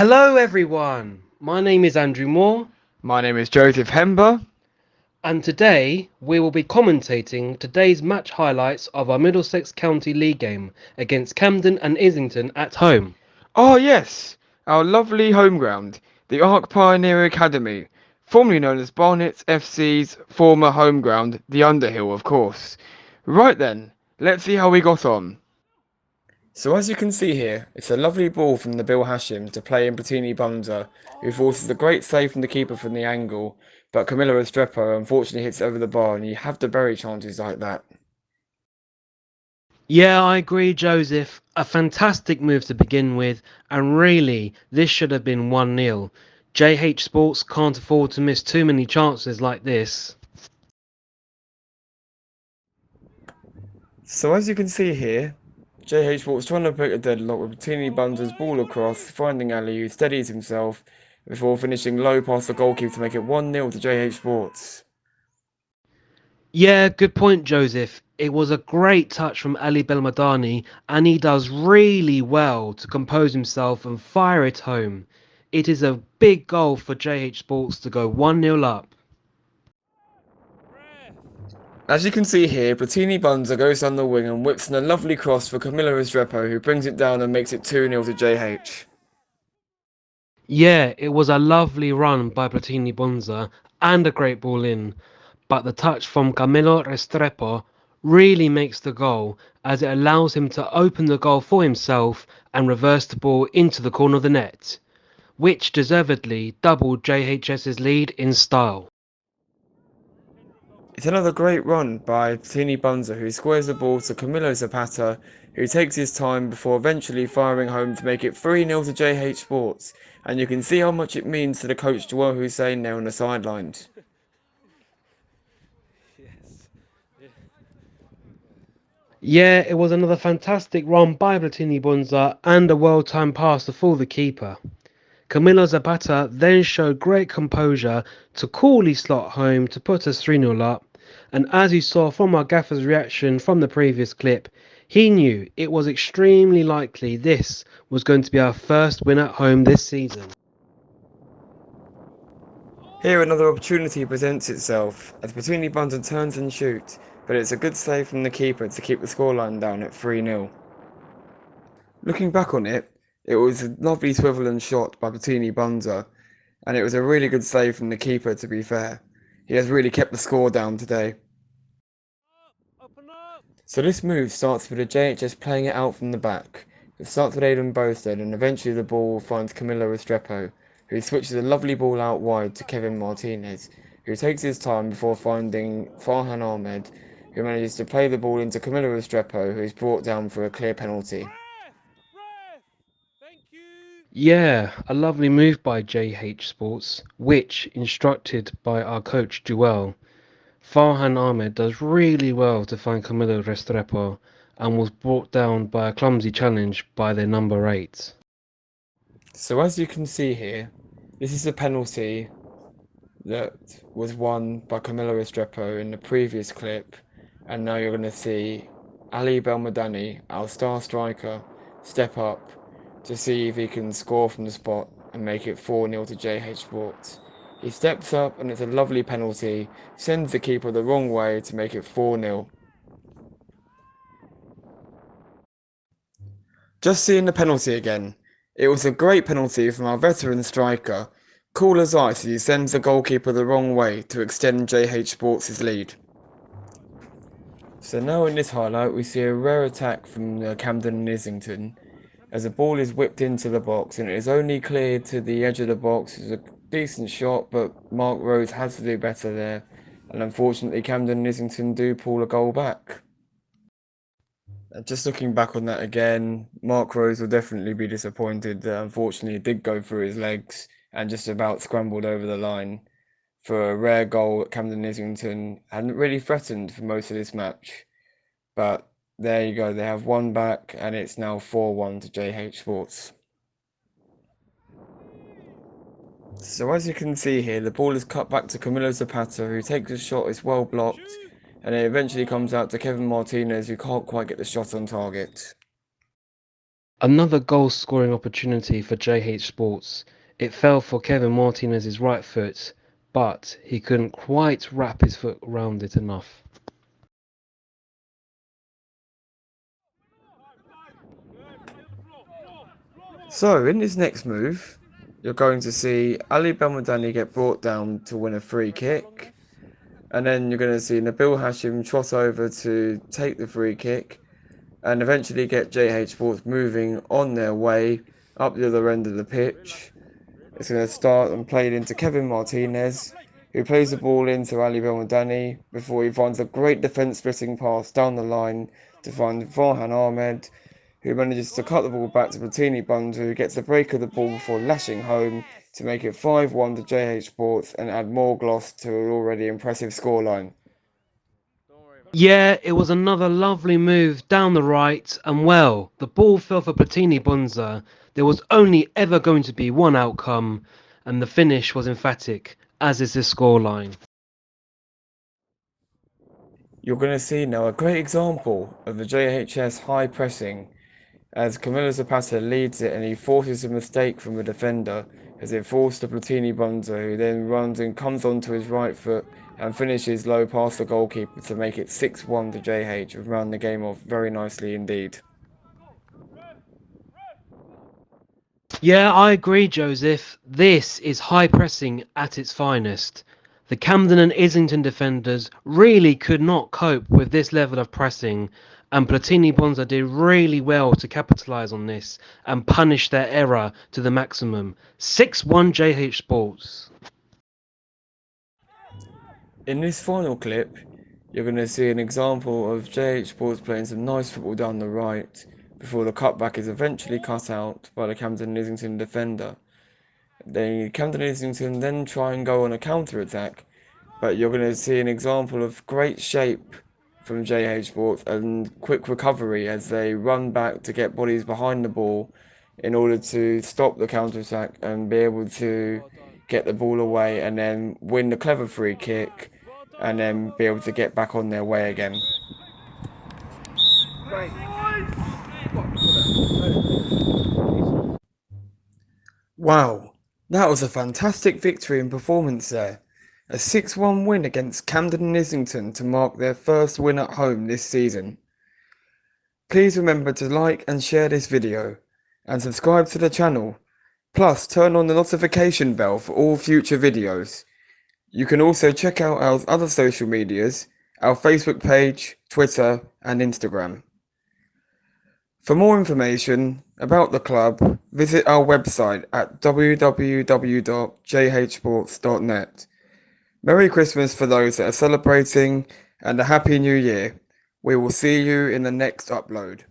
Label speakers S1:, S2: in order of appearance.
S1: Hello everyone, my name is Andrew Moore,
S2: My name is Joseph Hember.
S1: and today we will be commentating today's match highlights of our Middlesex County League game against Camden and Islington at home.
S2: Oh yes, our lovely home ground, the Ark Pioneer Academy, formerly known as Barnet's FC's former home ground, the Underhill, of course. Right then, let's see how we got on. So as you can see here, it's a lovely ball from the Bill Hashim to play in Bettini Bunza, who forces a great save from the keeper from the angle, but Camillo Restrepo unfortunately hits it over the bar, and you have to bury chances like that.
S1: Yeah, I agree, Joseph. A fantastic move to begin with, and really, this should have been 1-0. JH Sports can't afford to miss too many chances like this.
S2: So as you can see here, JH was trying to break a deadlock with Bettini Bunza's ball across, finding Ali, who steadies himself before finishing low past the goalkeeper to make it 1-0 to JH Sports.
S1: Yeah, good point, Joseph. It was a great touch from Ali Belmadani, and he does really well to compose himself and fire it home. It is a big goal for JH Sports to go 1-0 up.
S2: As you can see here, Bettini Bunza goes down the wing and whips in a lovely cross for Camillo Restrepo, who brings it down and makes it 2-0 to JH.
S1: Yeah, it was a lovely run by Platini Bonza and a great ball in, but the touch from Camilo Restrepo really makes the goal as it allows him to open the goal for himself and reverse the ball into the corner of the net, which deservedly doubled JHS's lead in style.
S2: It's another great run by Bettini Bunza, who squares the ball to Camillo Zapata, who takes his time before eventually firing home to make it 3-0 to JH Sports, and you can see how much it means to the coach Joel Hussein there on the sidelines.
S1: Yeah, it was another fantastic run by Platini Bonza and a well-timed pass to fool the keeper. Camilo Zapata then showed great composure to coolly slot home to put us 3-0 up, and as you saw from our gaffer's reaction from the previous clip, he knew it was extremely likely this was going to be our first win at home this season.
S2: Here another opportunity presents itself as Bettini Bunza turns and shoots, but it's a good save from the keeper to keep the scoreline down at 3-0. Looking back on it, it was a lovely swivel and shot by Bettini Bunza, and it was a really good save from the keeper to be fair. He has really kept the score down today. So this move starts with the JHS playing it out from the back. It starts with Aidan Bowstead and eventually the ball finds Camilo Restrepo, who switches a lovely ball out wide to Kevin Martinez, who takes his time before finding Farhan Ahmed, who manages to play the ball into Camilo Restrepo, who is brought down for a clear penalty.
S1: Yeah, a lovely move by JH Sports, which, instructed by our coach Joel, Farhan Ahmed does really well to find Camilo Restrepo and was brought down by a clumsy challenge by their number 8.
S2: So as you can see here, this is a penalty that was won by Camilo Restrepo in the previous clip, and now you're going to see Ali Belmadani, our star striker, step up to see if he can score from the spot and make it 4-0 to JH Sports. He steps up and it's a lovely penalty, sends the keeper the wrong way to make it 4-0. Just seeing the penalty again. It was a great penalty from our veteran striker, cool as ice as he sends the goalkeeper the wrong way to extend JH Sports' lead. So now in this highlight we see a rare attack from Camden and Islington as the ball is whipped into the box and it is only cleared to the edge of the box. It's a decent shot, but Mark Rose has to do better there, and unfortunately Camden and Islington do pull a goal back. Just looking back on that again, Mark Rose will definitely be disappointed that unfortunately it did go through his legs and just about scrambled over the line for a rare goal that Camden Islington hadn't really threatened for most of this match. But there you go, they have one back and it's now 4-1 to JH Sports. So as you can see here, the ball is cut back to Camilo Zapata, who takes a shot, it's well blocked, and it eventually comes out to Kevin Martinez, who can't quite get the shot on target.
S1: Another goal scoring opportunity for JH Sports. It fell for Kevin Martinez's right foot, but he couldn't quite wrap his foot around it enough.
S2: So, in this next move, you're going to see Ali Belmadani get brought down to win a free kick. And then you're going to see Nabil Hashim trot over to take the free kick. And eventually get JH Sports moving on their way up the other end of the pitch. It's going to start and play it into Kevin Martinez, who plays the ball into Ali Belmadani before he finds a great defence splitting pass down the line to find Farhan Ahmed, who manages to cut the ball back to Platini Bundu, who gets the break of the ball before lashing home to make it 5-1 to JH Sports and add more gloss to an already impressive scoreline.
S1: Yeah, it was another lovely move down the right, and well, the ball fell for Platini Bunza. There was only ever going to be one outcome, and the finish was emphatic, as is the scoreline.
S2: You're going to see now a great example of the JHS high pressing as Camilo Zapata leads it and he forces a mistake from the defender as it falls to Platini Bunzo, who then runs and comes onto his right foot and finishes low past the goalkeeper to make it 6-1 to JH and round the game off very nicely indeed.
S1: Yeah, I agree, Joseph. This is high pressing at its finest. The Camden and Islington defenders really could not cope with this level of pressing, and Platini Bonza did really well to capitalise on this and punish their error to the maximum. 6-1 JH Sports.
S2: In this final clip, you're going to see an example of JH Sports playing some nice football down the right before the cutback is eventually cut out by the Camden and Islington defender. The Camden and Islington then try and go on a counter-attack, but you're going to see an example of great shape from JH Sports and quick recovery as they run back to get bodies behind the ball in order to stop the counter-attack and be able to get the ball away and then win the clever free kick and then be able to get back on their way again. Wow, that was a fantastic victory and performance there. A 6-1 win against Camden and Islington to mark their first win at home this season. Please remember to like and share this video and subscribe to the channel. Plus turn on the notification bell for all future videos. You can also check out our other social medias, our Facebook page, Twitter and Instagram. For more information about the club, visit our website at www.jhsports.net. Merry Christmas for those that are celebrating and a Happy New Year. We will see you in the next upload.